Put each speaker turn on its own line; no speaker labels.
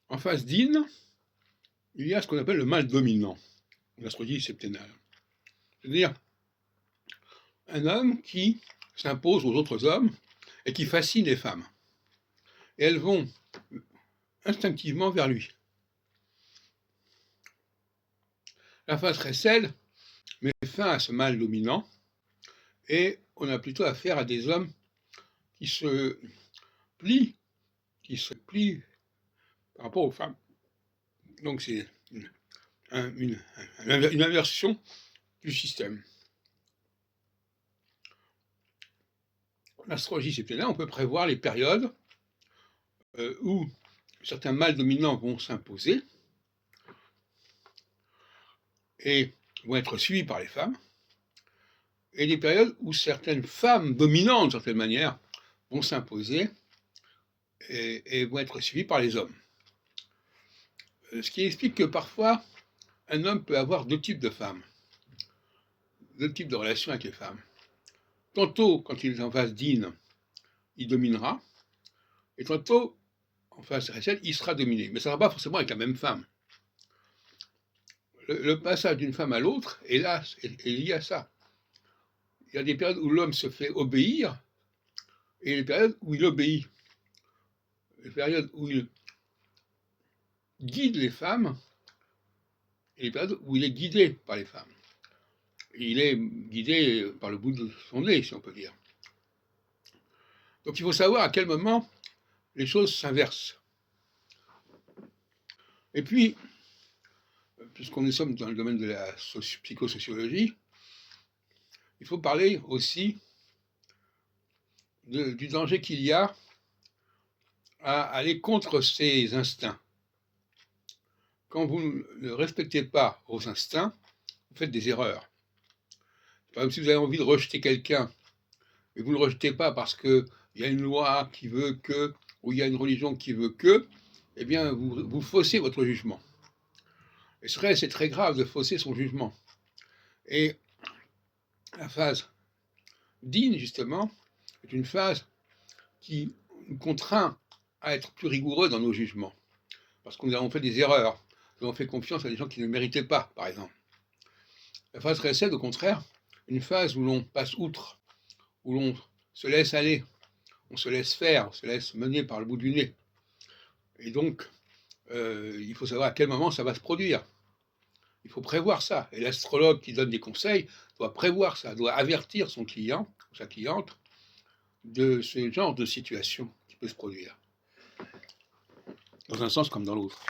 En phase d'Yin, il y a ce qu'on appelle le mâle dominant, l'astrologie septennale. C'est-à-dire un homme qui s'impose aux autres hommes et qui fascine les femmes. Et elles vont instinctivement vers lui. La phase Récel met fin à ce mâle dominant et on a plutôt affaire à des hommes qui se plient, par rapport aux femmes. Donc c'est une inversion du système. L'astrologie septennale, on peut prévoir les périodes où certains mâles dominants vont s'imposer et vont être suivis par les femmes, et des périodes où certaines femmes dominantes, d'une certaine manière, vont s'imposer et vont être suivies par les hommes. Ce qui explique que parfois, un homme peut avoir deux types de femmes, deux types de relations avec les femmes. Tantôt, quand il est en phase d'Yin, il dominera, et tantôt, en phase Récel, il sera dominé. Mais ça ne sera pas forcément avec la même femme. Le passage d'une femme à l'autre, hélas, est lié à ça. Il y a des périodes où l'homme se fait obéir, et des périodes où il obéit. Les périodes où il guide les femmes, et les périodes où il est guidé par les femmes. Il est guidé par le bout de son nez, si on peut dire. Donc il faut savoir à quel moment les choses s'inversent. Et puis, puisqu'on sommes dans le domaine de la psychosociologie, il faut parler aussi du danger qu'il y a à aller contre ses instincts. Quand vous ne respectez pas vos instincts, vous faites des erreurs. Par exemple, si vous avez envie de rejeter quelqu'un, et vous ne le rejetez pas parce qu'il y a une loi qui veut que, ou il y a une religion qui veut que, eh bien, vous faussez votre jugement. Et c'est très grave de fausser son jugement. Et la phase d'Yin, justement, est une phase qui nous contraint à être plus rigoureux dans nos jugements. Parce que nous avons fait des erreurs. Nous avons fait confiance à des gens qui ne méritaient pas, par exemple. La phase Récel, au contraire, une phase où l'on passe outre, où l'on se laisse aller, on se laisse faire, on se laisse mener par le bout du nez. Et donc, il faut savoir à quel moment ça va se produire. Il faut prévoir ça. Et l'astrologue qui donne des conseils doit prévoir ça, doit avertir son client ou sa cliente de ce genre de situation qui peut se produire, dans un sens comme dans l'autre.